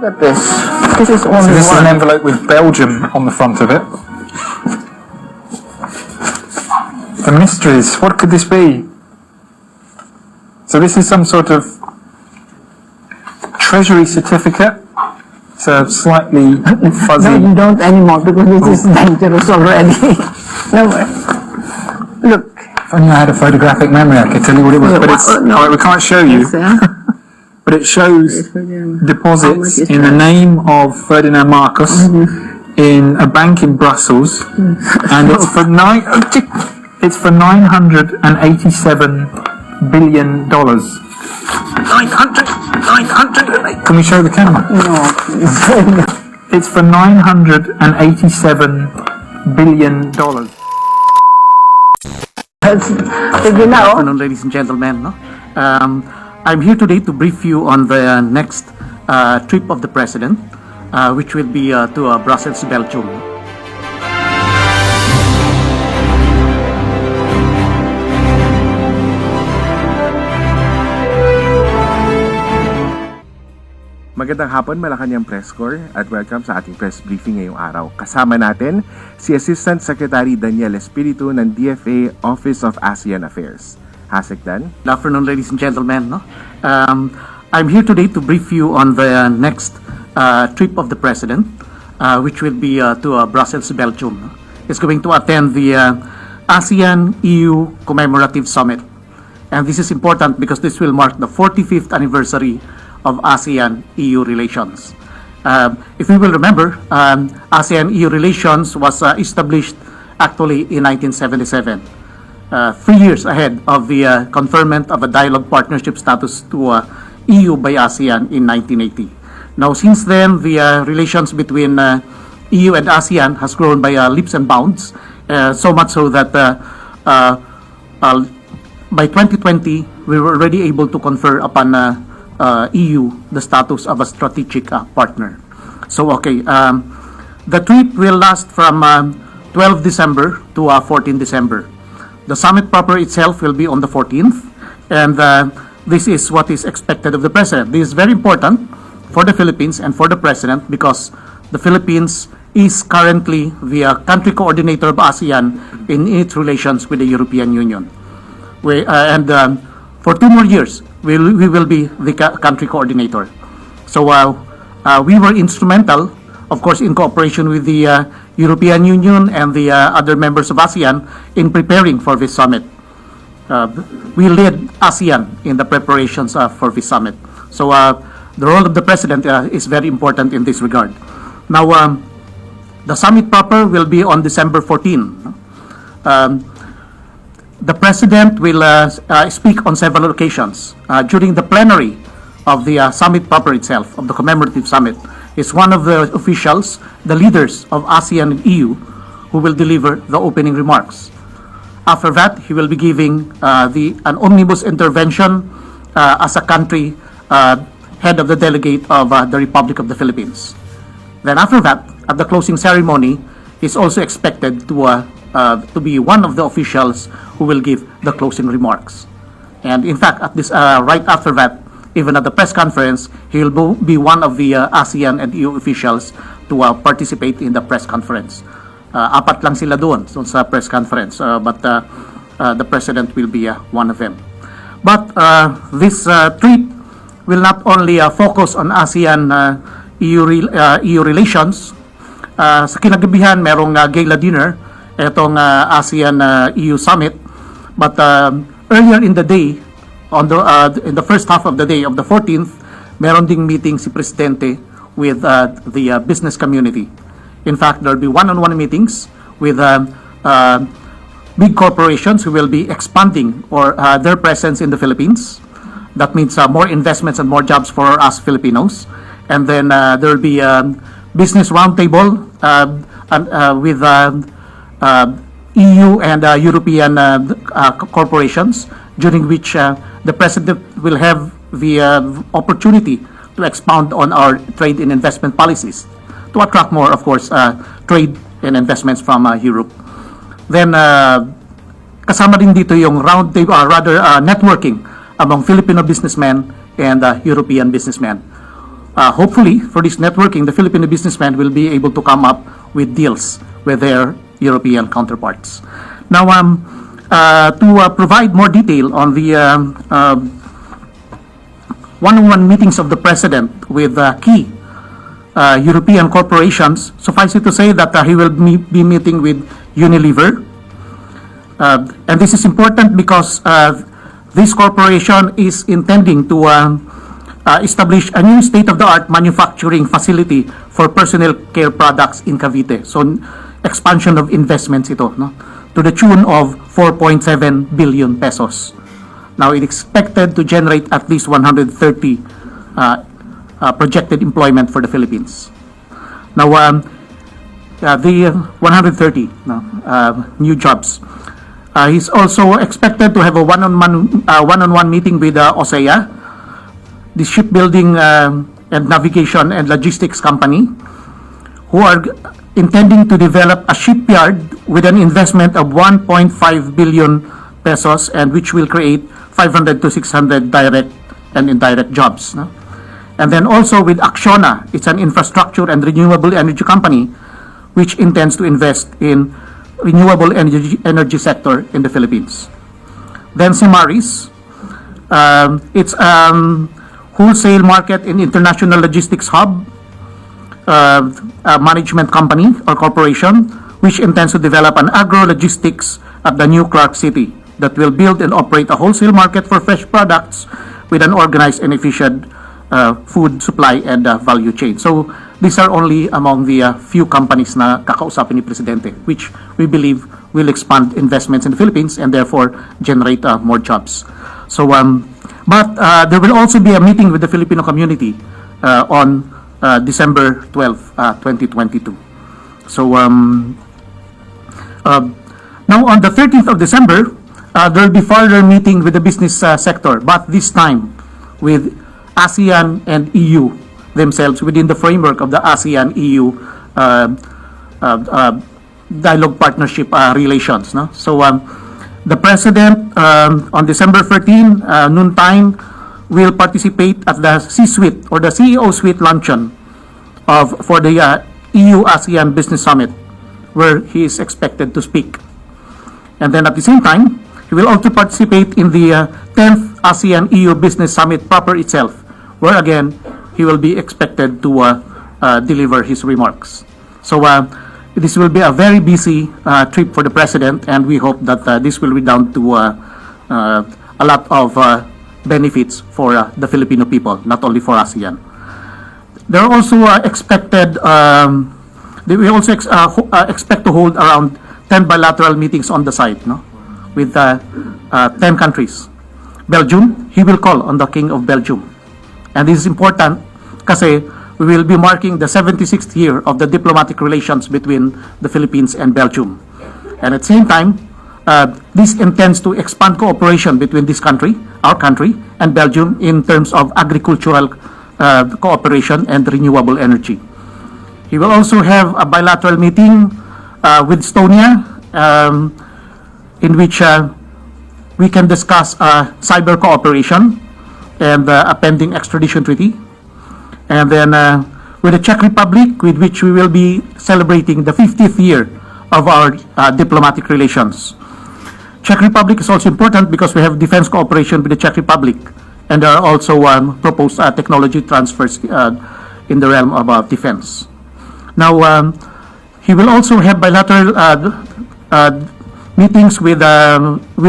Look at this. This is only So this is one. an envelope with Belgium on the front of it. The mysteries. What could this be? So this is some sort of Treasury certificate. It's slightly fuzzy. No, don't anymore because this is dangerous already. No, look. If only I had a photographic memory, I could tell you what it was. But it's No. we can't show you. But it shows deposits in the name of Ferdinand Marcos in a bank in Brussels, and it's for $987 billion. 900. Can we show the camera? No, It's for $987 billion. sige na, oh. Afternoon, ladies and gentlemen. No? I'm here today to brief you on the next trip of the President, which will be to Brussels, Belgium. Magandang hapon, Malacanang Press Corps, at welcome sa ating press briefing ngayong araw. Kasama natin si Assistant Secretary Daniel Espiritu ng DFA Office of ASEAN Affairs. Hasek Dan. Good afternoon, ladies and gentlemen. No? I'm here today to brief you on the next trip of the President, which will be to Brussels, Belgium. He's going to attend the ASEAN-EU Commemorative Summit. And this is important because this will mark the 45th anniversary of ASEAN-EU relations. If we will remember, ASEAN-EU relations was established actually in 1977, 3 years ahead of the conferment of a dialogue partnership status to EU by ASEAN in 1980. Now, since then, the relations between EU and ASEAN has grown by leaps and bounds, so much so that by 2020, we were already able to confer upon EU the status of a strategic partner. So, okay, the trip will last from 12 December to 14 December. The summit proper itself will be on the 14th, and this is what is expected of the President. This is very important for the Philippines and for the President because the Philippines is currently the country coordinator of ASEAN in its relations with the European Union. For 2 more years, we will be the country coordinator. So we were instrumental, of course, in cooperation with the European Union and the other members of ASEAN in preparing for this summit. We led ASEAN in the preparations for this summit. So the role of the President is very important in this regard. Now, the summit proper will be on December 14. The President will speak on several occasions. During the plenary of the summit proper itself, of the commemorative summit, is one of the officials, the leaders of ASEAN and EU, who will deliver the opening remarks. After that, he will be giving an omnibus intervention as a country head of the delegate of the Republic of the Philippines. Then after that, at the closing ceremony, he's also expected to be one of the officials who will give the closing remarks. And in fact, at this right after that, even at the press conference, he will be one of the ASEAN and EU officials to participate in the press conference. Apat lang sila doon sa press conference, but the President will be one of them. But this trip will not only focus on ASEAN-EU relations. Sa kinagabihan, merong gala dinner, itong ASEAN-EU Summit. But earlier in the day, in the first half of the day of the 14th, meron ding meeting si Presidente with the business community. In fact, there will be one-on-one meetings with big corporations who will be expanding their presence in the Philippines. That means more investments and more jobs for us Filipinos. And then there will be business roundtable with EU and European corporations, during which the President will have the opportunity to expound on our trade and investment policies to attract more, of course, trade and investments from Europe. Then, kasama din dito yung networking among Filipino businessmen and European businessmen. hopefully, for this networking, the Filipino businessmen will be able to come up with deals with their European counterparts. Now, to provide more detail on the one-on-one meetings of the President with key European corporations, suffice it to say that he will be meeting with Unilever. And this is important because this corporation is intending to establish a new state-of-the-art manufacturing facility for personal care products in Cavite. So, expansion of investments ito, no? To the tune of 4.7 billion pesos. Now, it's expected to generate at least 130 projected employment for the Philippines. Now, the 130 new jobs. He's also expected to have a one-on-one meeting with OSEA, the shipbuilding and navigation and logistics company, who are intending to develop a shipyard with an investment of 1.5 billion pesos and which will create 500 to 600 direct and indirect jobs. No? And then also with Acciona, it's an infrastructure and renewable energy company which intends to invest in renewable energy sector in the Philippines. Then Semaris, it's wholesale market and international logistics hub management company or corporation which intends to develop an agro-logistics at the new Clark City that will build and operate a wholesale market for fresh products with an organized and efficient food supply and value chain. So these are only among the few companies na kakausapin ni Presidente, which we believe will expand investments in the Philippines and therefore generate more jobs. So, but there will also be a meeting with the Filipino community on December 12, 2022. So, now on the 13th of December, there will be further meeting with the business sector, but this time with ASEAN and EU themselves within the framework of the ASEAN-EU dialogue partnership relations. No? So the President on December 13, noon time, will participate at the C-suite or the CEO suite luncheon for the EU-ASEAN Business Summit, where he is expected to speak. And then at the same time, he will also participate in the 10th ASEAN-EU Business Summit proper itself, where again, he will be expected to deliver his remarks. So this will be a very busy trip for the President, and we hope that this will redound to a lot of benefits for the Filipino people, not only for ASEAN. There are also expected, we also expect to hold around 10 bilateral meetings on the site, no? With 10 countries. Belgium, he will call on the King of Belgium. And this is important kasi we will be marking the 76th year of the diplomatic relations between the Philippines and Belgium. And at the same time, this intends to expand cooperation between this country, our country, and Belgium in terms of agricultural cooperation and renewable energy. He will also have a bilateral meeting with Estonia in which we can discuss cyber cooperation and a pending extradition treaty. And then with the Czech Republic, with which we will be celebrating the 50th year of our diplomatic relations. Czech Republic is also important because we have defense cooperation with the Czech Republic, and there are also proposed technology transfers in the realm of defense. Now, he will also have bilateral meetings with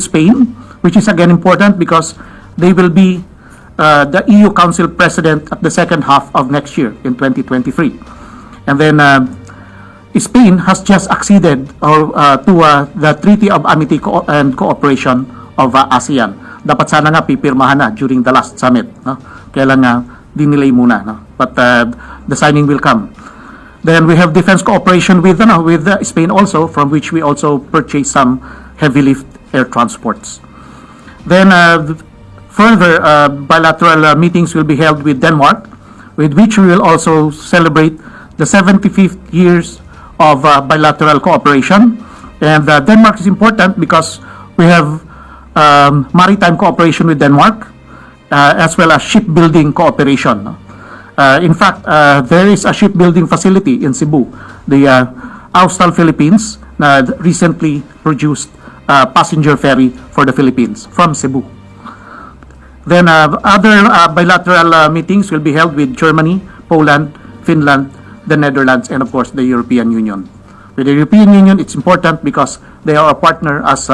Spain, which is again important because they will be the EU Council President at the second half of next year in 2023. And then Spain has just acceded to the Treaty of Amity and Cooperation of ASEAN. Dapat sana nga pipirmahan na during the last summit. No? Kaya lang dinelay muna. No? But the signing will come. Then we have defense cooperation with Spain also, from which we also purchase some heavy lift air transports. Then further bilateral meetings will be held with Denmark, with which we will also celebrate the 75th years of bilateral cooperation. And Denmark is important because we have maritime cooperation with Denmark, as well as shipbuilding cooperation. In fact, there is a shipbuilding facility in Cebu, the Austral Philippines, na recently produced passenger ferry for the Philippines from Cebu. Then other bilateral meetings will be held with Germany, Poland, Finland, the Netherlands, and of course the European Union. With the European Union, it's important because they are a partner as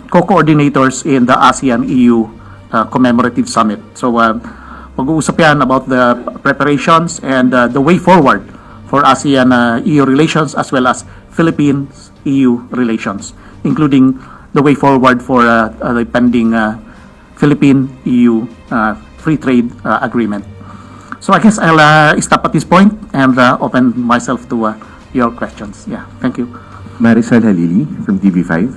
co-coordinators in the ASEAN-EU commemorative summit. So mag-uusap yan about the preparations and the way forward for ASEAN-EU relations as well as Philippines-EU relations, including the way forward for the pending Philippine-EU free trade agreement. So I guess I'll stop at this point and open myself to your questions. Yeah, thank you. Marisol Halili from TV5.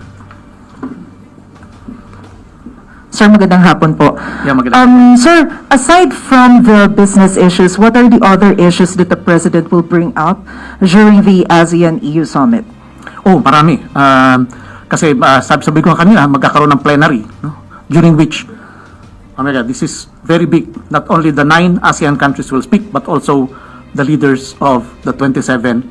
Sir, magandang hapon po. Yeah, magandang. Sir, aside from the business issues, what are the other issues that the President will bring up during the ASEAN-EU Summit? Oh, marami. Kasi sabi ko kanina, magkakaroon ng plenary, no? During which, oh my God, this is very big. Not only the 9 ASEAN countries will speak, but also the leaders of the 27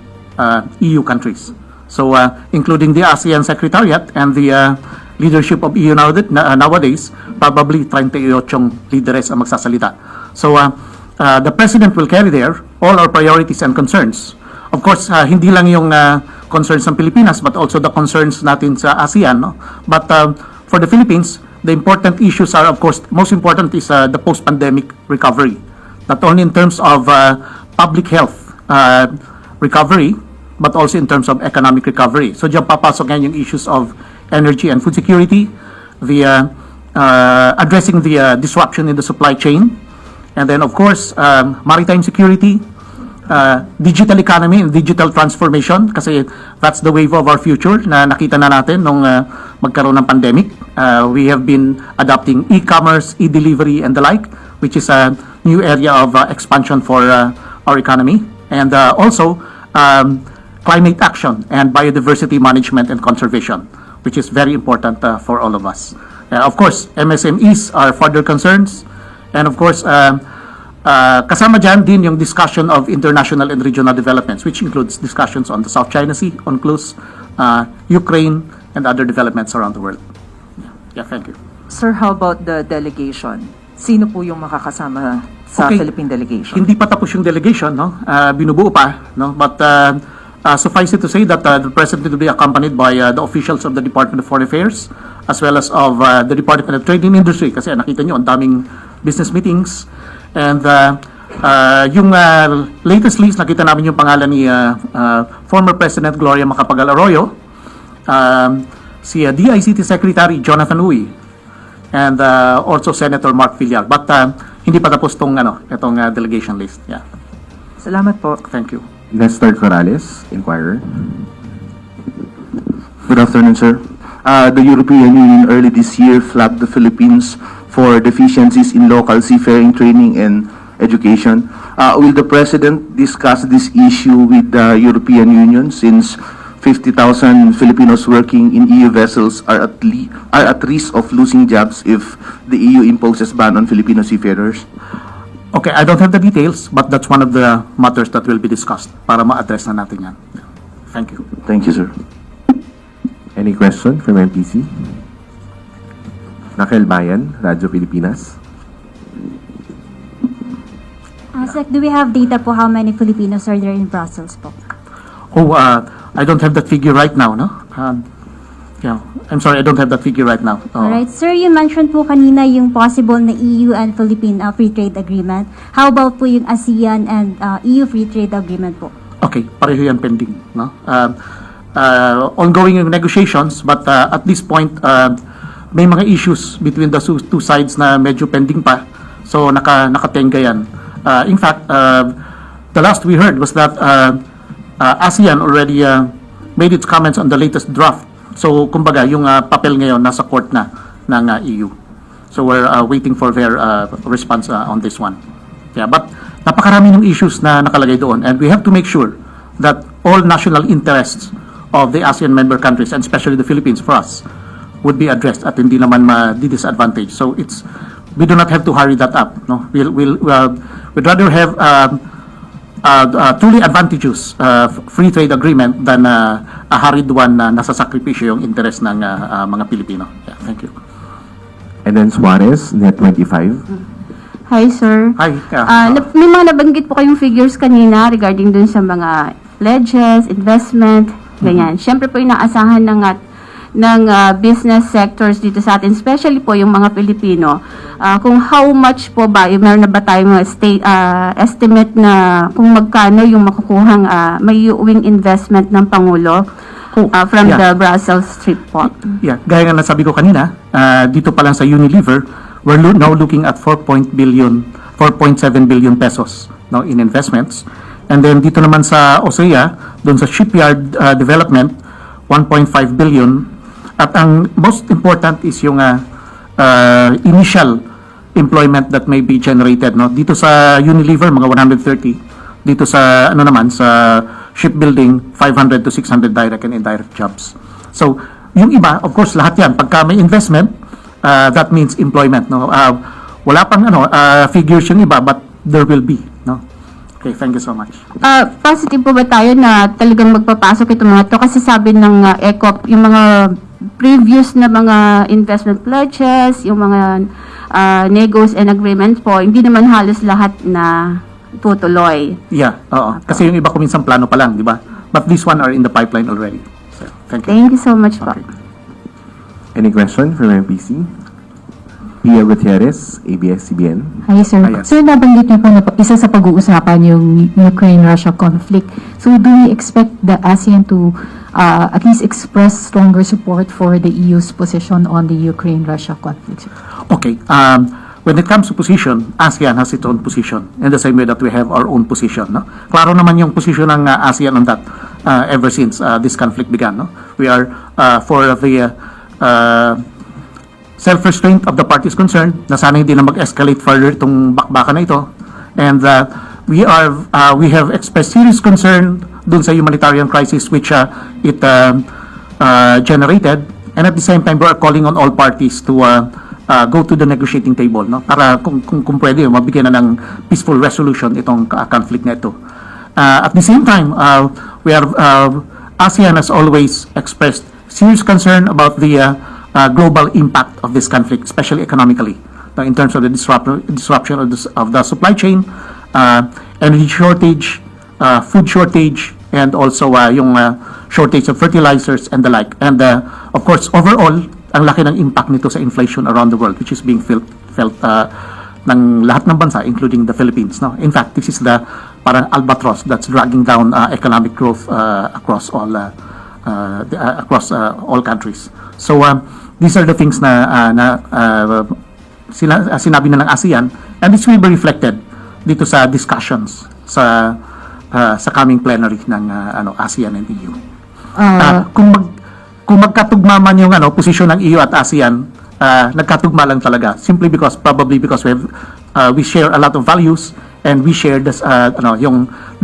EU countries. So, including the ASEAN Secretariat and the leadership of EU nowadays, probably 38 leaders ang magsasalita. So, the President will carry there all our priorities and concerns. Of course, hindi lang yung concerns ng Pilipinas, but also the concerns natin sa ASEAN. No? But for the Philippines, the important issues are, of course, most important is the post-pandemic recovery. Not only in terms of public health recovery, but also in terms of economic recovery. So, diyan papasok ngayon yung issues of energy and food security, the addressing the disruption in the supply chain, and then of course maritime security, digital economy and digital transformation, kasi that's the wave of our future na nakita na natin nung magkaroon ng pandemic. We have been adopting e-commerce, e-delivery and the like, which is a new area of expansion for our economy, and also climate action and biodiversity management and conservation, which is very important for all of us. Of course, MSMEs are further concerns. And of course, kasama dyan din yung discussion of international and regional developments, which includes discussions on the South China Sea, UNCLOS, Ukraine, and other developments around the world. Yeah, thank you. Sir, how about the delegation? Sino po yung makakasama sa Okay. Philippine delegation? Hindi pa tapos yung delegation, no? Binubuo pa, no? But suffice it to say that the President will be accompanied by the officials of the Department of Foreign Affairs as well as of the Department of Trade and Industry, kasi nakita nyo, ang daming business meetings. And yung latest list, nakita namin yung pangalan ni former President Gloria Macapagal Arroyo, si DICT Secretary Jonathan Uy, and also Senator Mark Villar. But hindi pa tapos itong delegation list. Yeah. Salamat po. Thank you. Nestor Corrales, Inquirer. Good afternoon, sir. The European Union early this year flagged the Philippines for deficiencies in local seafaring training and education. Will the President discuss this issue with the European Union, since 50,000 Filipinos working in EU vessels are at risk of losing jobs if the EU imposes ban on Filipino seafarers? Okay, I don't have the details, but that's one of the matters that will be discussed para ma-address na natin yan. Thank you. Thank you, sir. Any question from MPC? Nakel Bayan, Radyo Pilipinas. Sec, do we have data po how many Filipinos are there in Brussels po? Oh, I don't have that figure right now, no? Yeah, I'm sorry, I don't have that figure right now. Alright. Sir, you mentioned po kanina yung possible na EU and Philippine free trade agreement. How about po yung ASEAN and EU free trade agreement po? Okay, pareho yan pending, no? Ongoing yung negotiations, but at this point, may mga issues between the two sides na medyo pending pa. So, nakatenga yan. In fact, the last we heard was that ASEAN already made its comments on the latest draft. So, kumbaga, yung papel ngayon nasa court na ng EU. So, we're waiting for their response on this one. Yeah, but napakarami ng issues na nakalagay doon, and we have to make sure that all national interests of the ASEAN member countries, and especially the Philippines for us, would be addressed at hindi naman ma-disadvantage. So, it's we do not have to hurry that up. No, we'd rather have truly advantageous free trade agreement than a hurried one na nasasakripisyo yung interest ng mga Pilipino. Yeah, thank you. And then Suarez, Net 25. Hi, sir. Hi. May mga nabanggit po kayong figures kanina regarding dun sa mga pledges, investment, ganyan. Siyempre po inaasahan ng business sectors dito sa atin, especially po yung mga Pilipino. Kung how much po ba, meron na ba tayong estimate na kung magkano yung makukuhang may uwing investment ng Pangulo from the Brussels trip po? Yeah, gaya nga nasabi ko kanina, dito pa lang sa Unilever, we're now looking at 4.7 billion pesos now in investments. And then dito naman sa OSEA, doon sa shipyard development, 1.5 billion. At ang most important is yung initial employment that may be generated. No? Dito sa Unilever, mga 130. Dito sa, sa shipbuilding, 500 to 600 direct and indirect jobs. So, yung iba, of course, lahat yan. Pagka may investment, that means employment. No? Wala pang figures yung iba, but there will be. No? Okay, thank you so much. Positive po ba tayo na talagang magpapasok itong mga to? Kasi sabi ng ECOP, yung mga previous na mga investment pledges, yung mga negos and agreements po, hindi naman halos lahat na tutuloy. Yeah, oo. Kasi yung iba ko minsan plano pa lang, di ba? But this one are in the pipeline already. So, thank you. Thank you so much po. Okay. Any question from MPC? Pia Gutierrez, ABS-CBN. Hi, sir. Yes. Sir, nabanggit niyo po na isa sa pag-uusapan yung Ukraine-Russia conflict. So, do we expect the ASEAN to at least express stronger support for the EU's position on the Ukraine-Russia conflict, sir? Okay. When it comes to position, ASEAN has its own position in the same way that we have our own position. No? Klaro naman yung position ng ASEAN on that ever since this conflict began. No? We are for the self-restraint of the parties concerned na sana hindi na mag-escalate further itong bakbakan na ito. And we have expressed serious concern dun sa humanitarian crisis which it generated. And at the same time, we are calling on all parties to go to the negotiating table, no? Para kung pwede, mabigyan na ng peaceful resolution itong conflict na ito. At the same time, ASEAN has always expressed serious concern about the global impact of this conflict, especially economically, in terms of the disruption of the supply chain, energy shortage, food shortage, and also yung shortage of fertilizers and the like. And of course, overall, ang laki ng impact nito sa inflation around the world, which is being felt ng lahat ng bansa, including the Philippines. No? In fact, this is the parang albatross that's dragging down economic growth across all countries. So these are the things na sinabi na ng ASEAN, and this will be reflected dito sa discussions sa coming plenary ng ASEAN and EU. Kung magkatugma man yung posisyon ng EU at ASEAN, nagkatugma lang talaga simply probably because we share a lot of values and we share the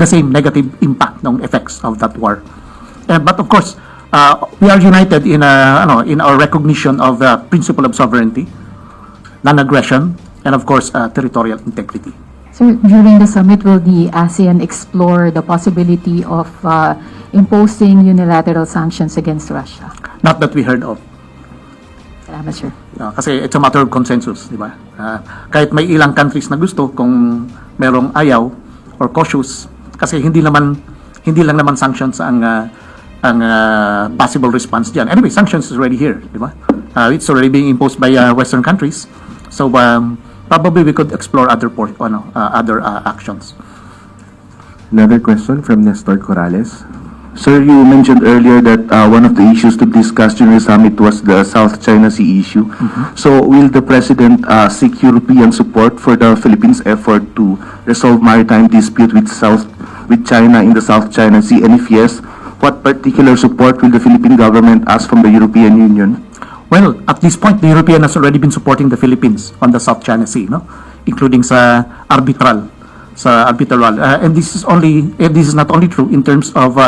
same negative impact ng effects of that war. But of course, we are united in our recognition of the principle of sovereignty, non-aggression, and of course territorial integrity. Sir, during the summit, will the ASEAN explore the possibility of imposing unilateral sanctions against Russia? Not that we heard of. Salamat, sir. Kasi it's a matter of consensus, di ba? Kahit may ilang countries na gusto, kung merong ayaw or cautious, kasi hindi lang naman sanctions ang possible response diyan. Anyway, sanctions is already here, di ba? It's already being imposed by Western countries. So probably we could explore other actions. Another question from Nestor Corrales. Sir, you mentioned earlier that one of the issues to discuss during the summit was the South China Sea issue. So, will the President seek European support for the Philippines' effort to resolve maritime dispute with China in the South China Sea? And if yes, what particular support will the Philippine government ask from the European Union? Well, at this point, the European has already been supporting the Philippines on the South China Sea, no? Including sa arbitral. And this is not only true in terms of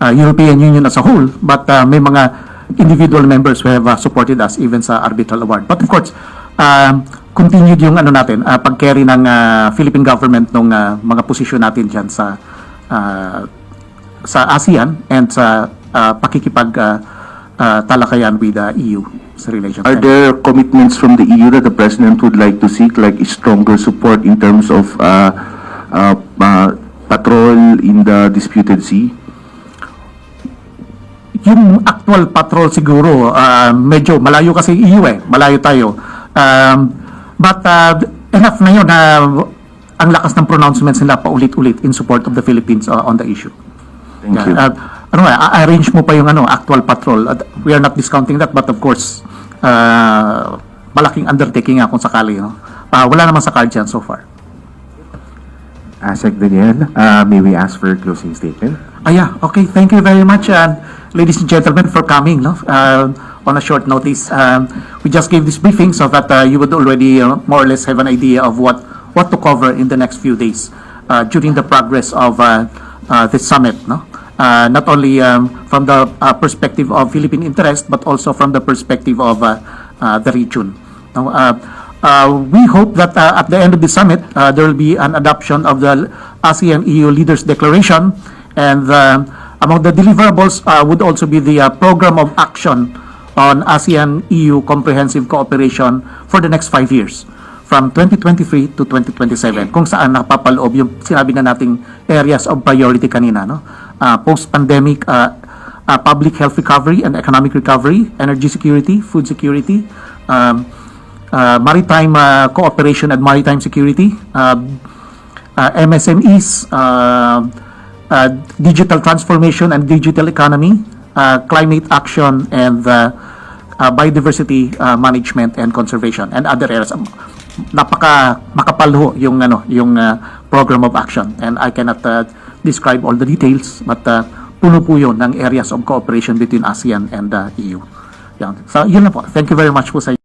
European Union as a whole, but may mga individual members who have supported us even sa arbitral award. But of course, continued yung ano natin, pag-carry ng Philippine government ng mga posisyon natin dyan sa ASEAN and sa pakikipag talakayan with the EU sa relations. Are there commitments from the EU that the President would like to seek, like stronger support in terms of patrol in the disputed sea? Yung actual patrol siguro, medyo malayo kasi EU malayo tayo. But enough na yun na ang lakas ng pronouncements nila paulit-ulit in support of the Philippines on the issue. Thank you. Arrange mo pa yung actual patrol. We are not discounting that, but of course, malaking undertaking kung sakali. Wala naman sa card yan so far. Sec Daniel, may we ask for a closing statement? Yeah, okay. Thank you very much, ladies and gentlemen, for coming on a short notice. We just gave this briefing so that you would already more or less have an idea of what to cover in the next few days during the progress of this summit. Not only from the perspective of Philippine interest, but also from the perspective of the region. We hope that at the end of the summit, there will be an adoption of the ASEAN-EU Leaders Declaration, and among the deliverables would also be the program of action on ASEAN-EU comprehensive cooperation for the next 5 years, from 2023 to 2027, kung saan napapaloob yung sinabi na nating areas of priority kanina, post-pandemic public health recovery and economic recovery, energy security, food security, maritime cooperation and maritime security, MSMEs, digital transformation and digital economy, climate action, and biodiversity management and conservation, and other areas. Makapal yung program of action, and I cannot describe all the details, but puno po yun ng areas of cooperation between ASEAN and EU. So yun lang po. Thank you very much po sa